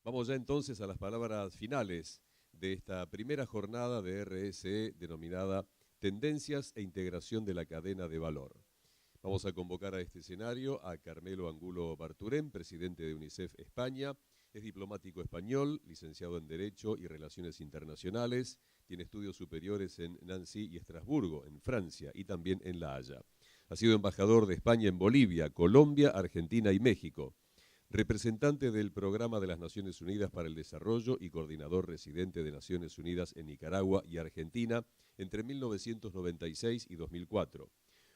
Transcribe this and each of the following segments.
Vamos ya entonces a las palabras finales de esta primera jornada de RSE denominada Tendencias e Integración de la Cadena de Valor. Vamos a convocar a este escenario a Carmelo Angulo Barturén, presidente de UNICEF España. Es diplomático español, licenciado en Derecho y Relaciones Internacionales. Tiene estudios superiores en Nancy y Estrasburgo, en Francia, y también en La Haya. Ha sido embajador de España en Bolivia, Colombia, Argentina y México. Representante del Programa de las Naciones Unidas para el Desarrollo y coordinador residente de Naciones Unidas en Nicaragua y Argentina entre 1996 y 2004.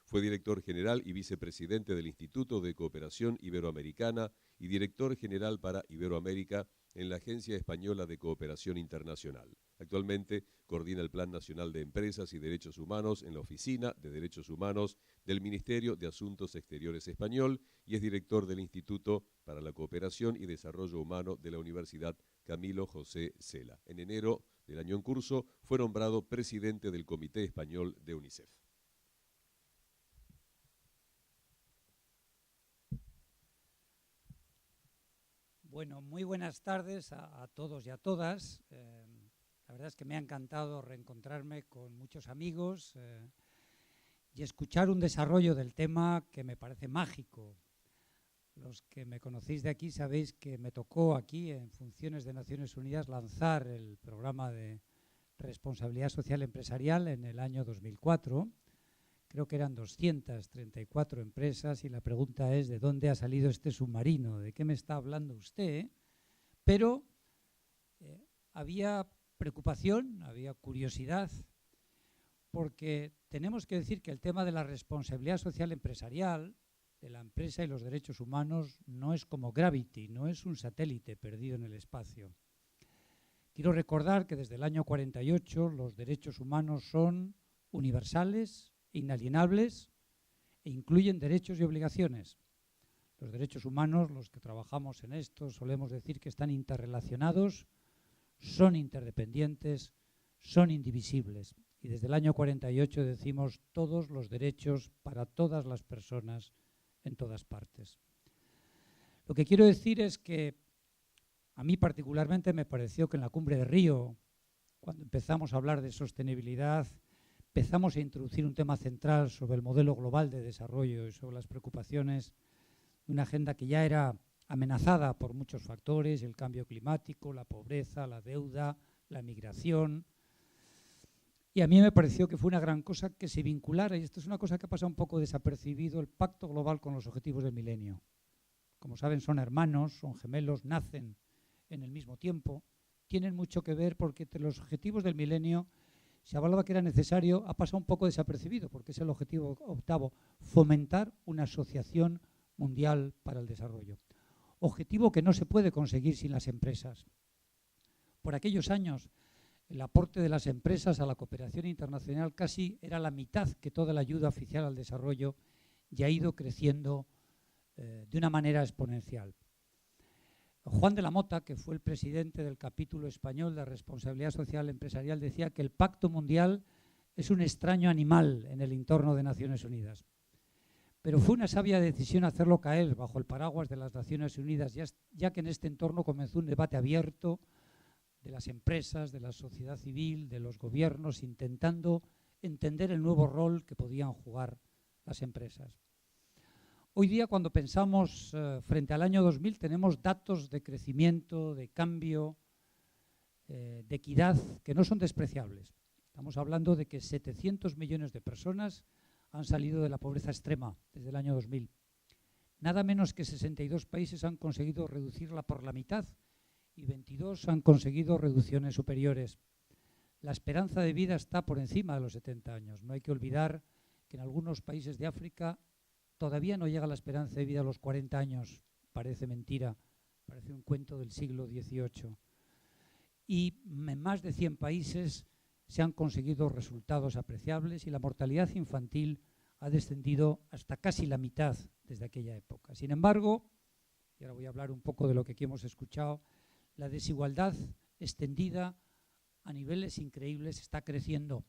Fue director general y vicepresidente del Instituto de Cooperación Iberoamericana y director general para Iberoamérica en la Agencia Española de Cooperación Internacional. Actualmente coordina el Plan Nacional de Empresas y Derechos Humanos en la Oficina de Derechos Humanos del Ministerio de Asuntos Exteriores español y es director del Instituto para la Cooperación y Desarrollo Humano de la Universidad Camilo José Cela. En enero del año en curso fue nombrado presidente del Comité Español de UNICEF. Bueno, muy buenas tardes a todos y a todas. La verdad es que me ha encantado reencontrarme con muchos amigos y escuchar un desarrollo del tema que me parece mágico. Los que me conocéis de aquí sabéis que me tocó aquí, en funciones de Naciones Unidas, lanzar el programa de responsabilidad social empresarial en el año 2004. Creo que eran 234 empresas y la pregunta es ¿de dónde ha salido este submarino? ¿De qué me está hablando usted? Pero había preocupación, había curiosidad, porque tenemos que decir que el tema de la responsabilidad social empresarial, de la empresa y los derechos humanos, no es como Gravity, no es un satélite perdido en el espacio. Quiero recordar que desde el año 48 los derechos humanos son universales, inalienables e incluyen derechos y obligaciones. Los derechos humanos, los que trabajamos en esto, solemos decir que están interrelacionados, son interdependientes, son indivisibles. Y desde el año 48 decimos todos los derechos para todas las personas en todas partes. Lo que quiero decir es que a mí particularmente me pareció que en la Cumbre de Río, cuando empezamos a hablar de sostenibilidad, empezamos a introducir un tema central sobre el modelo global de desarrollo y sobre las preocupaciones de una agenda que ya era amenazada por muchos factores, el cambio climático, la pobreza, la deuda, la migración. Y a mí me pareció que fue una gran cosa que se vinculara, y esto es una cosa que ha pasado un poco desapercibido, el Pacto Global con los Objetivos del Milenio. Como saben, son hermanos, son gemelos, nacen en el mismo tiempo, tienen mucho que ver porque entre los Objetivos del Milenio se hablaba que era necesario, ha pasado un poco desapercibido, porque es el objetivo octavo, fomentar una asociación mundial para el desarrollo. Objetivo que no se puede conseguir sin las empresas. Por aquellos años, el aporte de las empresas a la cooperación internacional casi era la mitad que toda la ayuda oficial al desarrollo y ha ido creciendo de una manera exponencial. Juan de la Mota, que fue el presidente del capítulo español de responsabilidad social empresarial, decía que el Pacto Mundial es un extraño animal en el entorno de Naciones Unidas. Pero fue una sabia decisión hacerlo caer bajo el paraguas de las Naciones Unidas, ya que en este entorno comenzó un debate abierto de las empresas, de la sociedad civil, de los gobiernos, intentando entender el nuevo rol que podían jugar las empresas. Hoy día, cuando pensamos frente al año 2000, tenemos datos de crecimiento, de cambio, de equidad, que no son despreciables. Estamos hablando de que 700 millones de personas han salido de la pobreza extrema desde el año 2000. Nada menos que 62 países han conseguido reducirla por la mitad y 22 han conseguido reducciones superiores. La esperanza de vida está por encima de los 70 años. No hay que olvidar que en algunos países de África todavía no llega la esperanza de vida a los 40 años. Parece mentira, parece un cuento del siglo XVIII. Y en más de 100 países se han conseguido resultados apreciables y la mortalidad infantil ha descendido hasta casi la mitad desde aquella época. Sin embargo, y ahora voy a hablar un poco de lo que aquí hemos escuchado, la desigualdad extendida a niveles increíbles está creciendo.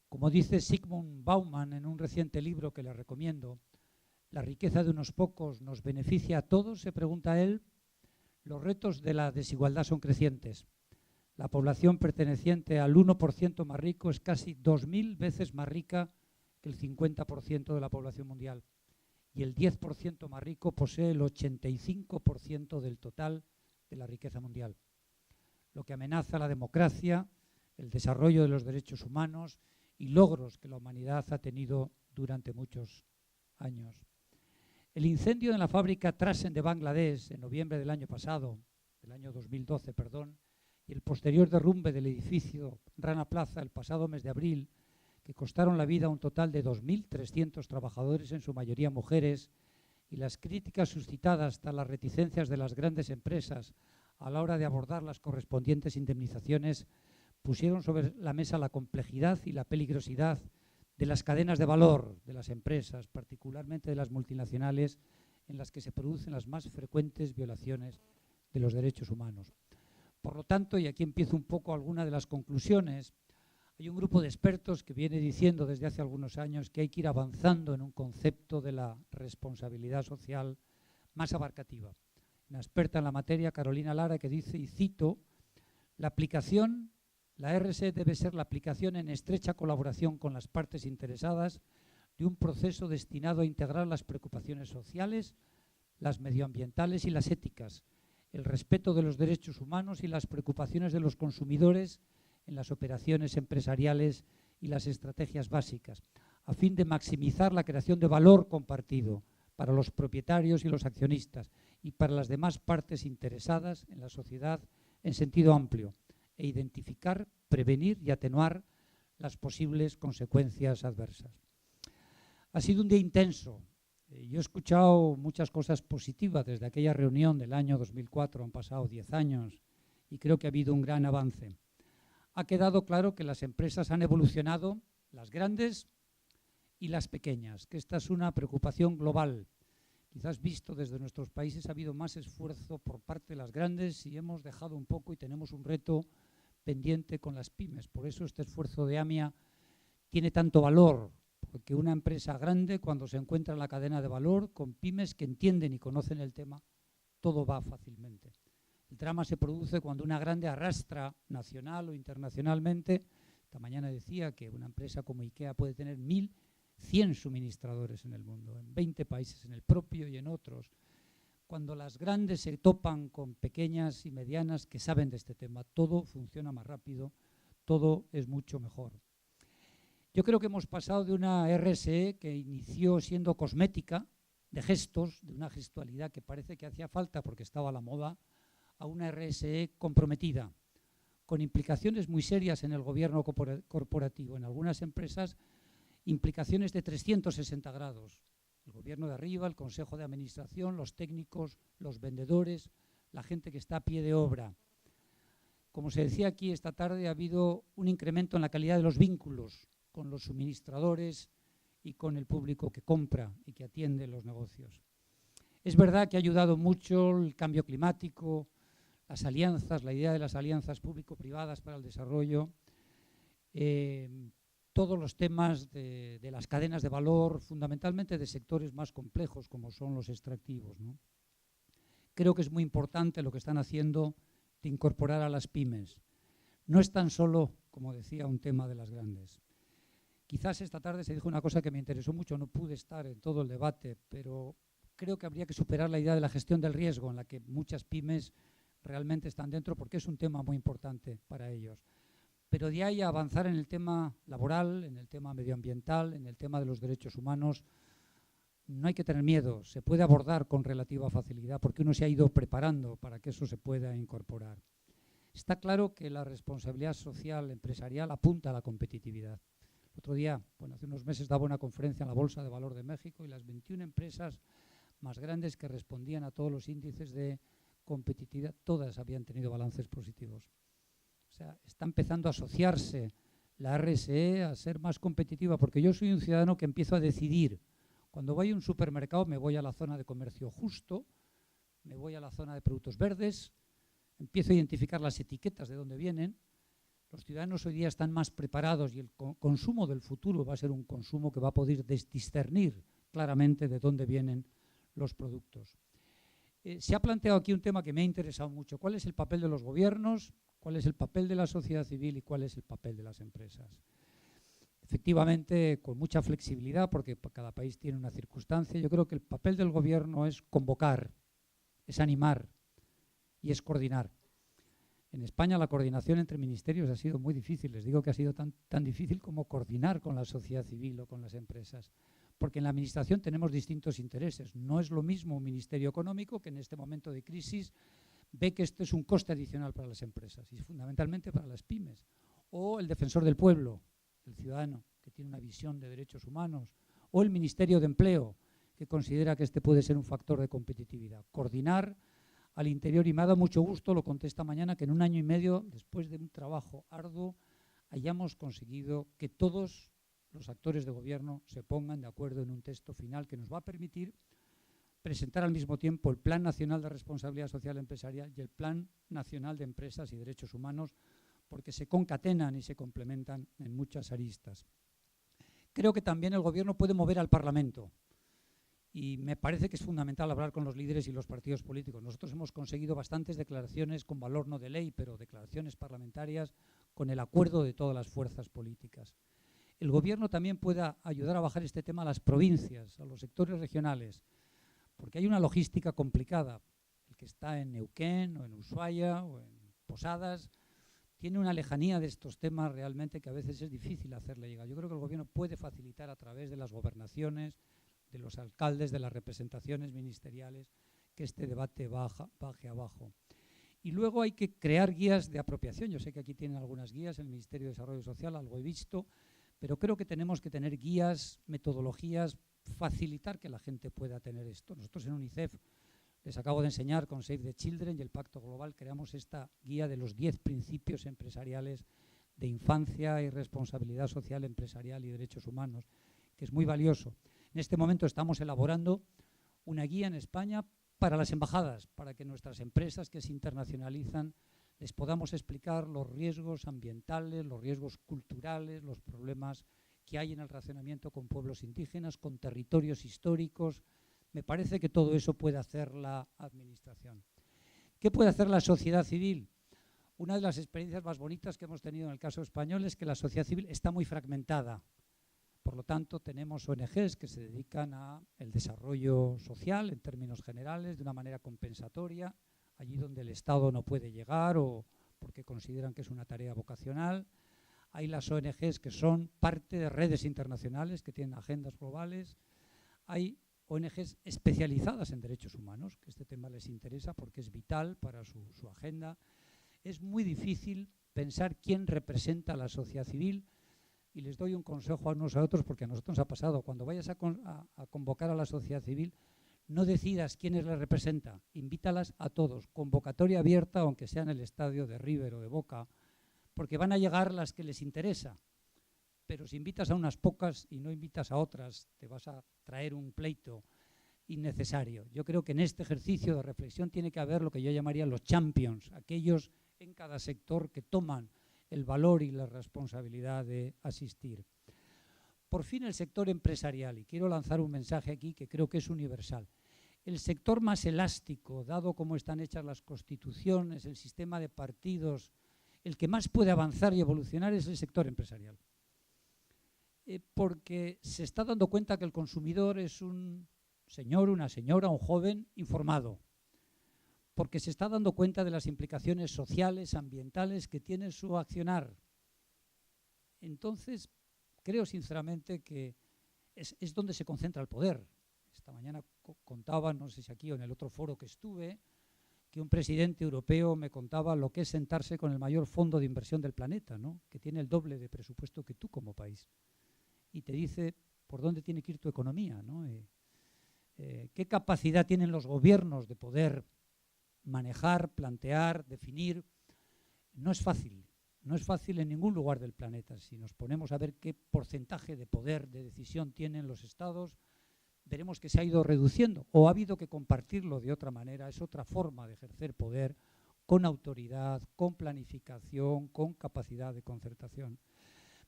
Como dice Zygmunt Bauman en un reciente libro que le recomiendo, la riqueza de unos pocos nos beneficia a todos, se pregunta él. Los retos de la desigualdad son crecientes. La población perteneciente al 1% más rico es casi 2000 veces más rica que el 50% de la población mundial. Y el 10% más rico posee el 85% del total de la riqueza mundial, lo que amenaza la democracia, el desarrollo de los derechos humanos y logros que la humanidad ha tenido durante muchos años. El incendio en la fábrica Trasen de Bangladesh en noviembre del año pasado, del año 2012, perdón, y el posterior derrumbe del edificio Rana Plaza el pasado mes de abril, que costaron la vida a un total de 2.300 trabajadores, en su mayoría mujeres, y las críticas suscitadas hasta las reticencias de las grandes empresas a la hora de abordar las correspondientes indemnizaciones, pusieron sobre la mesa la complejidad y la peligrosidad de las cadenas de valor de las empresas, particularmente de las multinacionales, en las que se producen las más frecuentes violaciones de los derechos humanos. Por lo tanto, y aquí empiezo un poco alguna de las conclusiones, hay un grupo de expertos que viene diciendo desde hace algunos años que hay que ir avanzando en un concepto de la responsabilidad social más abarcativa. Una experta en la materia, Carolina Lara, que dice, y cito, la RSE debe ser la aplicación en estrecha colaboración con las partes interesadas de un proceso destinado a integrar las preocupaciones sociales, las medioambientales y las éticas, el respeto de los derechos humanos y las preocupaciones de los consumidores en las operaciones empresariales y las estrategias básicas, a fin de maximizar la creación de valor compartido para los propietarios y los accionistas y para las demás partes interesadas en la sociedad en sentido amplio, e identificar, prevenir y atenuar las posibles consecuencias adversas. Ha sido un día intenso. Yo he escuchado muchas cosas positivas desde aquella reunión del año 2004, han pasado 10 años y creo que ha habido un gran avance. Ha quedado claro que las empresas han evolucionado, las grandes y las pequeñas, que esta es una preocupación global. Quizás visto desde nuestros países ha habido más esfuerzo por parte de las grandes y hemos dejado un poco y tenemos un reto pendiente con las pymes. Por eso este esfuerzo de AMIA tiene tanto valor, porque una empresa grande, cuando se encuentra en la cadena de valor, con pymes que entienden y conocen el tema, todo va fácilmente. El drama se produce cuando una grande arrastra nacional o internacionalmente. Esta mañana decía que una empresa como IKEA puede tener 1.100 suministradores en el mundo, en 20 países, en el propio y en otros. Cuando las grandes se topan con pequeñas y medianas que saben de este tema, todo funciona más rápido, todo es mucho mejor. Yo creo que hemos pasado de una RSE que inició siendo cosmética, de gestos, de una gestualidad que parece que hacía falta porque estaba a la moda, a una RSE comprometida, con implicaciones muy serias en el gobierno corporativo. En algunas empresas, implicaciones de 360 grados. El gobierno de arriba, el consejo de administración, los técnicos, los vendedores, la gente que está a pie de obra. Como se decía aquí esta tarde, ha habido un incremento en la calidad de los vínculos con los suministradores y con el público que compra y que atiende los negocios. Es verdad que ha ayudado mucho el cambio climático, las alianzas, la idea de las alianzas público-privadas para el desarrollo, todos los temas de las cadenas de valor, fundamentalmente de sectores más complejos como son los extractivos, ¿no? Creo que es muy importante lo que están haciendo de incorporar a las pymes. No es tan solo, como decía, un tema de las grandes. Quizás esta tarde se dijo una cosa que me interesó mucho, no pude estar en todo el debate, pero creo que habría que superar la idea de la gestión del riesgo, en la que muchas pymes realmente están dentro, porque es un tema muy importante para ellos. Pero de ahí a avanzar en el tema laboral, en el tema medioambiental, en el tema de los derechos humanos, no hay que tener miedo, se puede abordar con relativa facilidad porque uno se ha ido preparando para que eso se pueda incorporar. Está claro que la responsabilidad social empresarial apunta a la competitividad. El otro día, hace unos meses daba una conferencia en la Bolsa de Valor de México y las 21 empresas más grandes que respondían a todos los índices de competitividad, todas habían tenido balances positivos. O sea, está empezando a asociarse la RSE a ser más competitiva, porque yo soy un ciudadano que empiezo a decidir. Cuando voy a un supermercado me voy a la zona de comercio justo, me voy a la zona de productos verdes, empiezo a identificar las etiquetas de dónde vienen. Los ciudadanos hoy día están más preparados y el consumo del futuro va a ser un consumo que va a poder discernir claramente de dónde vienen los productos. Se ha planteado aquí un tema que me ha interesado mucho. ¿Cuál es el papel de los gobiernos? ¿Cuál es el papel de la sociedad civil? ¿Y cuál es el papel de las empresas? Efectivamente, con mucha flexibilidad, porque cada país tiene una circunstancia, yo creo que el papel del gobierno es convocar, es animar y es coordinar. En España la coordinación entre ministerios ha sido muy difícil. Les digo que ha sido tan difícil como coordinar con la sociedad civil o con las empresas. Porque en la administración tenemos distintos intereses. No es lo mismo un ministerio económico que en este momento de crisis ve que esto es un coste adicional para las empresas y fundamentalmente para las pymes. O el defensor del pueblo, el ciudadano, que tiene una visión de derechos humanos. O el Ministerio de Empleo, que considera que este puede ser un factor de competitividad. Coordinar al interior, y me ha dado mucho gusto, lo conté esta mañana, que en 1 año y medio, después de un trabajo arduo, hayamos conseguido que todos los actores de gobierno se pongan de acuerdo en un texto final que nos va a permitir presentar al mismo tiempo el Plan Nacional de Responsabilidad Social Empresarial y el Plan Nacional de Empresas y Derechos Humanos, porque se concatenan y se complementan en muchas aristas. Creo que también el gobierno puede mover al Parlamento y me parece que es fundamental hablar con los líderes y los partidos políticos. Nosotros hemos conseguido bastantes declaraciones con valor no de ley, pero declaraciones parlamentarias con el acuerdo de todas las fuerzas políticas. El gobierno también pueda ayudar a bajar este tema a las provincias, a los sectores regionales, porque hay una logística complicada. El que está en Neuquén o en Ushuaia o en Posadas tiene una lejanía de estos temas realmente que a veces es difícil hacerle llegar. Yo creo que el gobierno puede facilitar a través de las gobernaciones, de los alcaldes, de las representaciones ministeriales, que este debate baje abajo. Y luego hay que crear guías de apropiación. Yo sé que aquí tienen algunas guías, el Ministerio de Desarrollo Social, algo he visto, pero creo que tenemos que tener guías, metodologías, facilitar que la gente pueda tener esto. Nosotros en UNICEF les acabo de enseñar con Save the Children y el Pacto Global, creamos esta guía de los 10 principios empresariales de infancia y responsabilidad social empresarial y derechos humanos, que es muy valioso. En este momento estamos elaborando una guía en España para las embajadas, para que nuestras empresas que se internacionalizan les podamos explicar los riesgos ambientales, los riesgos culturales, los problemas que hay en el relacionamiento con pueblos indígenas, con territorios históricos. Me parece que todo eso puede hacer la administración. ¿Qué puede hacer la sociedad civil? Una de las experiencias más bonitas que hemos tenido en el caso español es que la sociedad civil está muy fragmentada. Por lo tanto, tenemos ONGs que se dedican al desarrollo social en términos generales, de una manera compensatoria, allí donde el Estado no puede llegar o porque consideran que es una tarea vocacional. Hay las ONGs que son parte de redes internacionales que tienen agendas globales. Hay ONGs especializadas en derechos humanos, que este tema les interesa porque es vital para su agenda. Es muy difícil pensar quién representa a la sociedad civil y les doy un consejo a unos a otros porque a nosotros nos ha pasado. Cuando vayas a convocar a la sociedad civil, no decidas quiénes les representa, invítalas a todos, convocatoria abierta, aunque sea en el estadio de River o de Boca, porque van a llegar las que les interesa. Pero si invitas a unas pocas y no invitas a otras, te vas a traer un pleito innecesario. Yo creo que en este ejercicio de reflexión tiene que haber lo que yo llamaría los champions, aquellos en cada sector que toman el valor y la responsabilidad de asistir. Por fin el sector empresarial, y quiero lanzar un mensaje aquí que creo que es universal. El sector más elástico, dado cómo están hechas las constituciones, el sistema de partidos, el que más puede avanzar y evolucionar es el sector empresarial. Porque se está dando cuenta que el consumidor es un señor, una señora, un joven informado. Porque se está dando cuenta de las implicaciones sociales, ambientales que tiene su accionar. Entonces, creo sinceramente que es donde se concentra el poder. Esta mañana contaba, no sé si aquí o en el otro foro que estuve, que un presidente europeo me contaba lo que es sentarse con el mayor fondo de inversión del planeta, ¿no? Que tiene el doble de presupuesto que tú como país. Y te dice por dónde tiene que ir tu economía, ¿no? ¿Qué capacidad tienen los gobiernos de poder manejar, plantear, definir? No es fácil. No es fácil en ningún lugar del planeta. Si nos ponemos a ver qué porcentaje de poder de decisión tienen los estados, veremos que se ha ido reduciendo o ha habido que compartirlo de otra manera. Es otra forma de ejercer poder con autoridad, con planificación, con capacidad de concertación.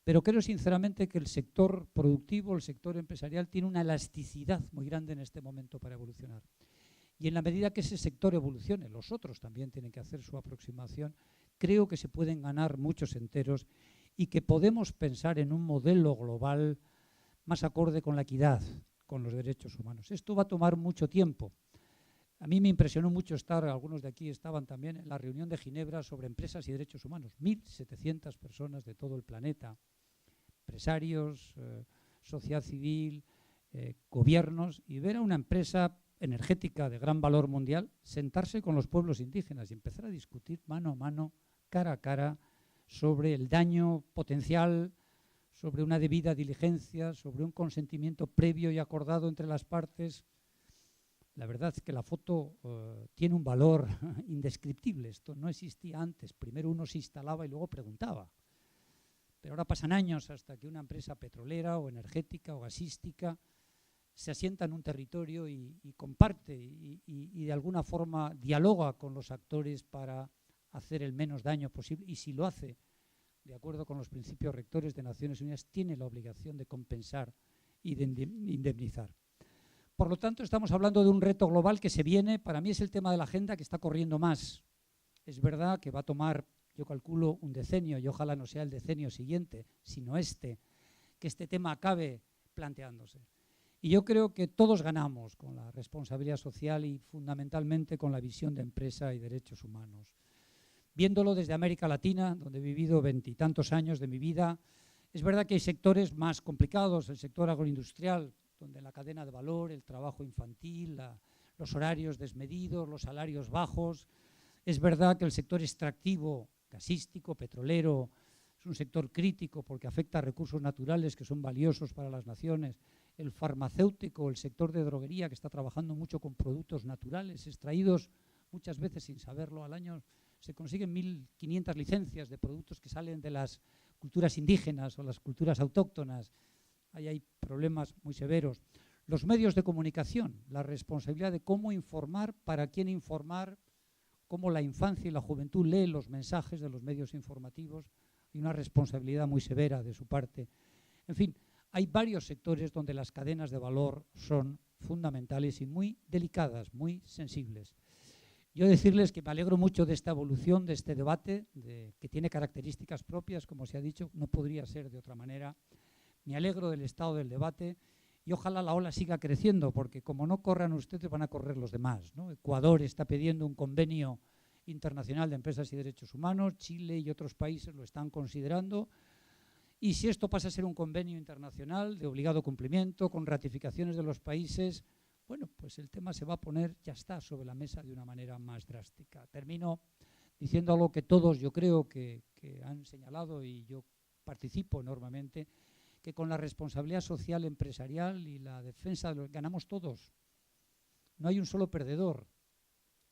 Pero creo sinceramente que el sector productivo, el sector empresarial, tiene una elasticidad muy grande en este momento para evolucionar. Y en la medida que ese sector evolucione, los otros también tienen que hacer su aproximación, creo que se pueden ganar muchos enteros y que podemos pensar en un modelo global más acorde con la equidad, con los derechos humanos. Esto va a tomar mucho tiempo. A mí me impresionó mucho estar, algunos de aquí estaban también, en la reunión de Ginebra sobre empresas y derechos humanos. 1.700 personas de todo el planeta, empresarios, sociedad civil, gobiernos, y ver a una empresa energética de gran valor mundial sentarse con los pueblos indígenas y empezar a discutir mano a mano, cara a cara, sobre el daño potencial, sobre una debida diligencia, sobre un consentimiento previo y acordado entre las partes. La verdad es que la foto tiene un valor indescriptible. Esto no existía antes. Primero uno se instalaba y luego preguntaba. Pero ahora pasan años hasta que una empresa petrolera o energética o gasística se asienta en un territorio y comparte y de alguna forma dialoga con los actores para hacer el menos daño posible. Y si lo hace de acuerdo con los principios rectores de Naciones Unidas, tiene la obligación de compensar y de indemnizar. Por lo tanto, estamos hablando de un reto global que se viene. Para mí es el tema de la agenda que está corriendo más. Es verdad que va a tomar, yo calculo, un decenio, y ojalá no sea el decenio siguiente, sino que este tema acabe planteándose. Y yo creo que todos ganamos con la responsabilidad social y fundamentalmente con la visión de empresa y derechos humanos. Viéndolo desde América Latina, donde he vivido 20 y tantos años de mi vida, es verdad que hay sectores más complicados, el sector agroindustrial, donde la cadena de valor, el trabajo infantil, los horarios desmedidos, los salarios bajos. Es verdad que el sector extractivo, gasístico, petrolero, es un sector crítico porque afecta a recursos naturales que son valiosos para las naciones. El farmacéutico, el sector de droguería, que está trabajando mucho con productos naturales, extraídos muchas veces sin saberlo. Al año se consiguen 1.500 licencias de productos que salen de las culturas indígenas o las culturas autóctonas. Ahí hay problemas muy severos. Los medios de comunicación, la responsabilidad de cómo informar, para quién informar, cómo la infancia y la juventud leen los mensajes de los medios informativos, y una responsabilidad muy severa de su parte. En fin, hay varios sectores donde las cadenas de valor son fundamentales y muy delicadas, muy sensibles. Yo decirles que me alegro mucho de esta evolución, de este debate, que tiene características propias, como se ha dicho, no podría ser de otra manera. Me alegro del estado del debate y ojalá la ola siga creciendo, porque como no corran ustedes, van a correr los demás, ¿no? Ecuador está pidiendo un convenio internacional de empresas y derechos humanos, Chile y otros países lo están considerando, y si esto pasa a ser un convenio internacional de obligado cumplimiento, con ratificaciones de los países, bueno, pues el tema se va a poner, ya está, sobre la mesa de una manera más drástica. Termino diciendo algo que todos yo creo que han señalado y yo participo enormemente, que con la responsabilidad social empresarial y la defensa de los ganamos todos. No hay un solo perdedor.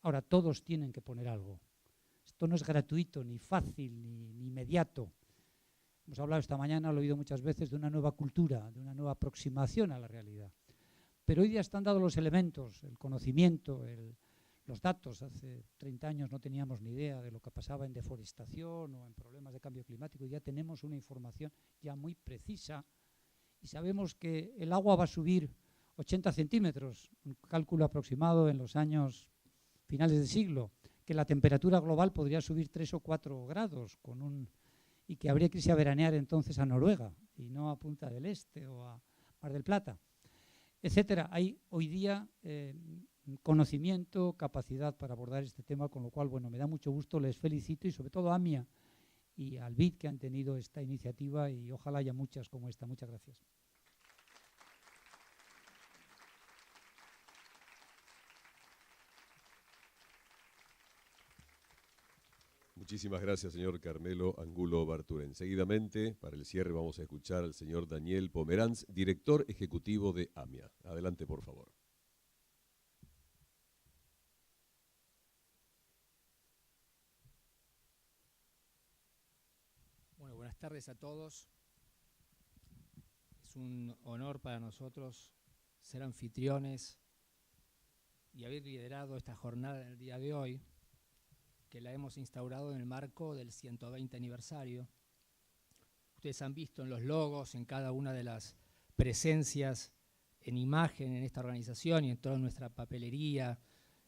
Ahora, todos tienen que poner algo. Esto no es gratuito, ni fácil, ni inmediato. Hemos hablado esta mañana, lo he oído muchas veces, de una nueva cultura, de una nueva aproximación a la realidad. Pero hoy día están dados los elementos, el conocimiento, los datos. Hace 30 años no teníamos ni idea de lo que pasaba en deforestación o en problemas de cambio climático. Ya tenemos una información ya muy precisa y sabemos que el agua va a subir 80 centímetros, un cálculo aproximado en los años finales del siglo, que la temperatura global podría subir 3 o 4 grados y que habría que irse a veranear entonces a Noruega y no a Punta del Este o a Mar del Plata, etcétera. Hay hoy día conocimiento, capacidad para abordar este tema, con lo cual, bueno, me da mucho gusto, les felicito y sobre todo a AMIA y al BID que han tenido esta iniciativa y ojalá haya muchas como esta. Muchas gracias. Muchísimas gracias, señor Carmelo Angulo Barturen. Seguidamente, para el cierre, vamos a escuchar al señor Daniel Pomeranz, director ejecutivo de AMIA. Adelante, por favor. Bueno, buenas tardes a todos. Es un honor para nosotros ser anfitriones y haber liderado esta jornada en el día de hoy, que la hemos instaurado en el marco del 120 aniversario. Ustedes han visto en los logos, en cada una de las presencias en imagen en esta organización y en toda nuestra papelería,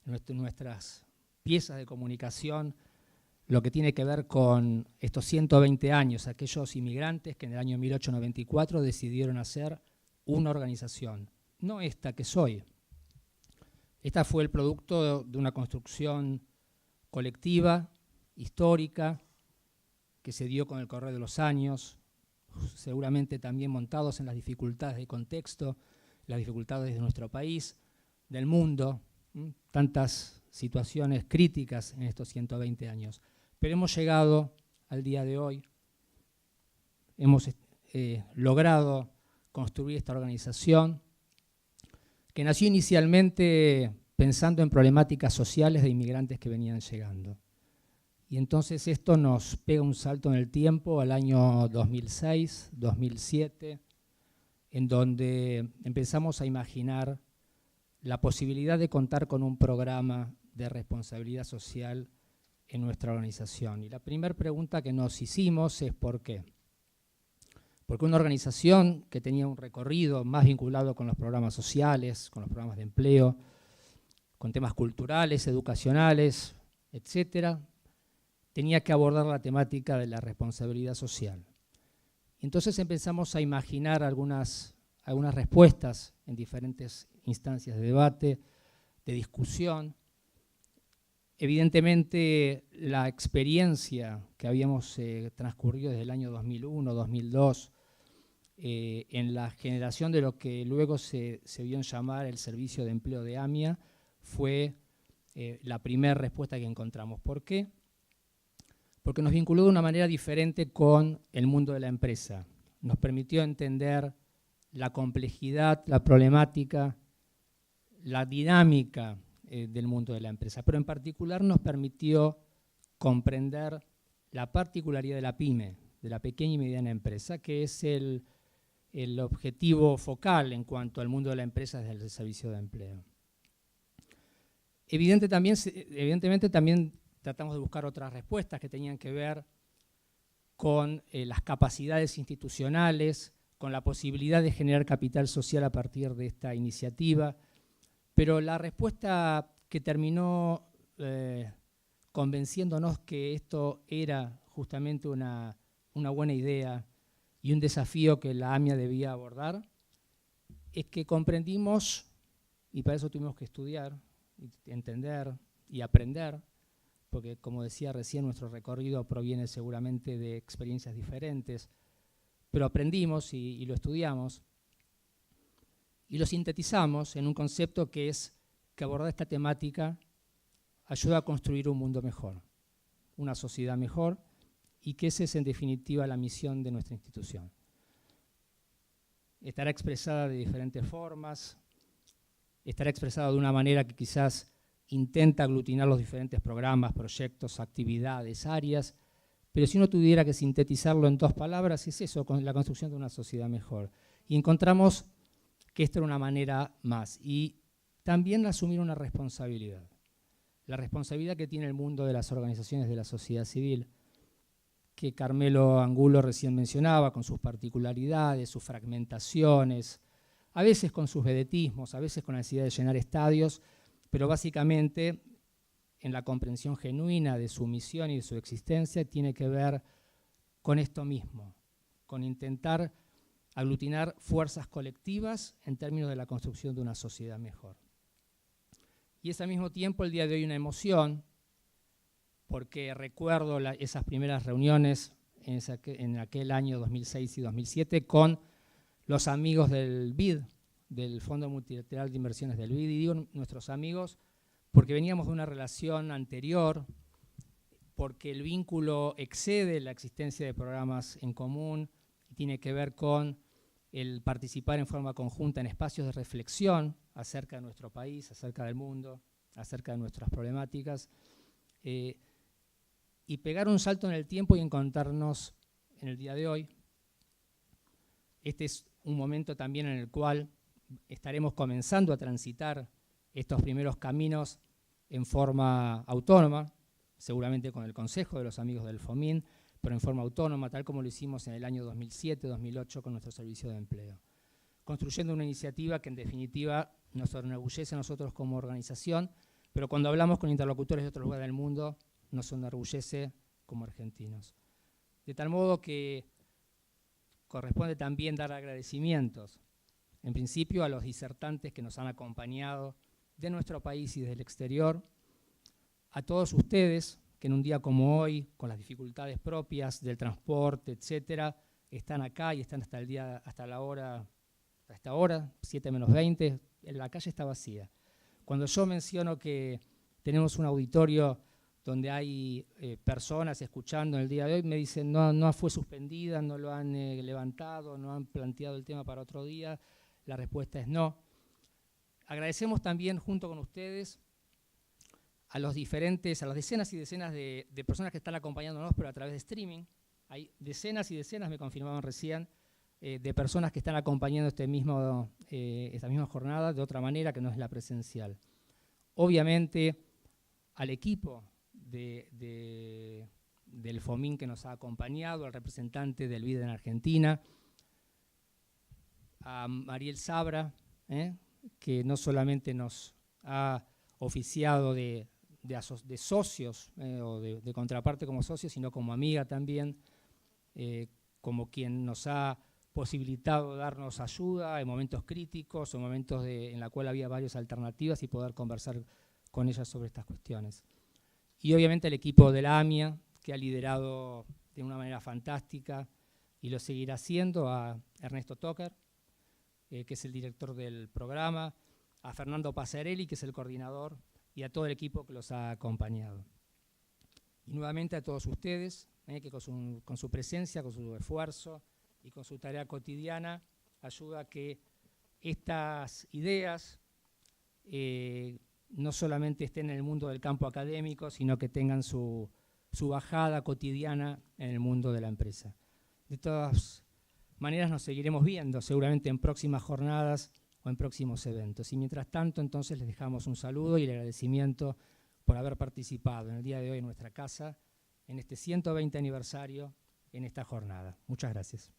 nuestras piezas de comunicación lo que tiene que ver con estos 120 años, aquellos inmigrantes que en el año 1894 decidieron hacer una organización, no esta que soy. Esta fue el producto de una construcción colectiva, histórica, que se dio con el correr de los años, seguramente también montados en las dificultades de contexto, las dificultades de nuestro país, del mundo, tantas situaciones críticas en estos 120 años. Pero hemos llegado al día de hoy, hemos logrado construir esta organización que nació inicialmente pensando en problemáticas sociales de inmigrantes que venían llegando. Y entonces esto nos pega un salto en el tiempo al año 2006, 2007, en donde empezamos a imaginar la posibilidad de contar con un programa de responsabilidad social en nuestra organización. Y la primera pregunta que nos hicimos es ¿por qué? Porque una organización que tenía un recorrido más vinculado con los programas sociales, con los programas de empleo, con temas culturales, educacionales, etcétera, tenía que abordar la temática de la responsabilidad social. Entonces empezamos a imaginar algunas respuestas en diferentes instancias de debate, de discusión. Evidentemente, la experiencia que habíamos transcurrido desde el año 2001, 2002, en la generación de lo que luego se vio en llamar el Servicio de Empleo de AMIA, fue la primera respuesta que encontramos. ¿Por qué? Porque nos vinculó de una manera diferente con el mundo de la empresa. Nos permitió entender la complejidad, la problemática, la dinámica del mundo de la empresa, pero en particular nos permitió comprender la particularidad de la PYME, de la pequeña y mediana empresa, que es el objetivo focal en cuanto al mundo de la empresa desde el servicio de empleo. Evidentemente también tratamos de buscar otras respuestas que tenían que ver con las capacidades institucionales, con la posibilidad de generar capital social a partir de esta iniciativa, pero la respuesta que terminó convenciéndonos que esto era justamente una buena idea y un desafío que la AMIA debía abordar, es que comprendimos, y para eso tuvimos que estudiar, entender y aprender, porque como decía recién, nuestro recorrido proviene seguramente de experiencias diferentes, pero aprendimos y lo estudiamos y lo sintetizamos en un concepto que es que abordar esta temática ayuda a construir un mundo mejor, una sociedad mejor, y que esa es en definitiva la misión de nuestra institución. Estará expresada de diferentes formas, estará expresada de una manera que quizás intenta aglutinar los diferentes programas, proyectos, actividades, áreas, pero si uno tuviera que sintetizarlo en 2 palabras, es eso, con la construcción de una sociedad mejor. Y encontramos que esta era una manera más. Y también asumir una responsabilidad. La responsabilidad que tiene el mundo de las organizaciones de la sociedad civil, que Carmelo Angulo recién mencionaba, con sus particularidades, sus fragmentaciones, a veces con sus vedetismos, a veces con la necesidad de llenar estadios, pero básicamente en la comprensión genuina de su misión y de su existencia tiene que ver con esto mismo, con intentar aglutinar fuerzas colectivas en términos de la construcción de una sociedad mejor. Y es al mismo tiempo el día de hoy una emoción, porque recuerdo esas primeras reuniones en aquel año 2006 y 2007 con los amigos del BID, del Fondo Multilateral de Inversiones del BID, y digo nuestros amigos porque veníamos de una relación anterior, porque el vínculo excede la existencia de programas en común y tiene que ver con el participar en forma conjunta en espacios de reflexión acerca de nuestro país, acerca del mundo, acerca de nuestras problemáticas, y pegar un salto en el tiempo y encontrarnos en el día de hoy. Este es un momento también en el cual estaremos comenzando a transitar estos primeros caminos en forma autónoma, seguramente con el consejo de los amigos del FOMIN, pero en forma autónoma, tal como lo hicimos en el año 2007-2008 con nuestro servicio de empleo. Construyendo una iniciativa que en definitiva nos enorgullece a nosotros como organización, pero cuando hablamos con interlocutores de otros lugares del mundo, nos enorgullece como argentinos. De tal modo que corresponde también dar agradecimientos, en principio a los disertantes que nos han acompañado de nuestro país y del exterior, a todos ustedes que en un día como hoy, con las dificultades propias del transporte, etcétera, están acá y están hasta esta hora, 7 menos 20, la calle está vacía. Cuando yo menciono que tenemos un auditorio donde hay personas escuchando en el día de hoy, me dicen no fue suspendida, no lo han levantado, no han planteado el tema para otro día. La respuesta es no. Agradecemos también junto con ustedes a las decenas y decenas de personas que están acompañándonos, pero a través de streaming. Hay decenas y decenas, me confirmaban recién, de personas que están acompañando esta misma jornada de otra manera que no es la presencial. Obviamente, al equipo del FOMIN que nos ha acompañado, al representante del BID en Argentina, a Mariel Sabra, que no solamente nos ha oficiado de socios o de contraparte como socios, sino como amiga también, como quien nos ha posibilitado darnos ayuda en momentos críticos o momentos en la cual había varias alternativas y poder conversar con ella sobre estas cuestiones. Y obviamente el equipo de la AMIA, que ha liderado de una manera fantástica y lo seguirá haciendo, a Ernesto Tocker, que es el director del programa, a Fernando Pasarelli, que es el coordinador, y a todo el equipo que los ha acompañado. Y nuevamente a todos ustedes, que con su presencia, con su esfuerzo y con su tarea cotidiana, ayuda a que estas ideas no solamente estén en el mundo del campo académico, sino que tengan su bajada cotidiana en el mundo de la empresa. De todas maneras nos seguiremos viendo seguramente en próximas jornadas o en próximos eventos. Y mientras tanto, entonces les dejamos un saludo y el agradecimiento por haber participado en el día de hoy en nuestra casa, en este 120 aniversario, en esta jornada. Muchas gracias.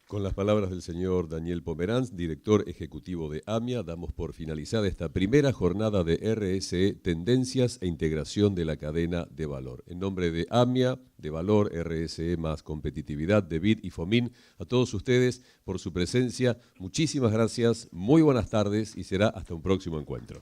Con las palabras del señor Daniel Pomeranz, director ejecutivo de AMIA, damos por finalizada esta primera jornada de RSE, Tendencias e Integración de la Cadena de Valor. En nombre de AMIA, de Valor, RSE más Competitividad, de BID y FOMIN, a todos ustedes por su presencia, muchísimas gracias, muy buenas tardes y será hasta un próximo encuentro.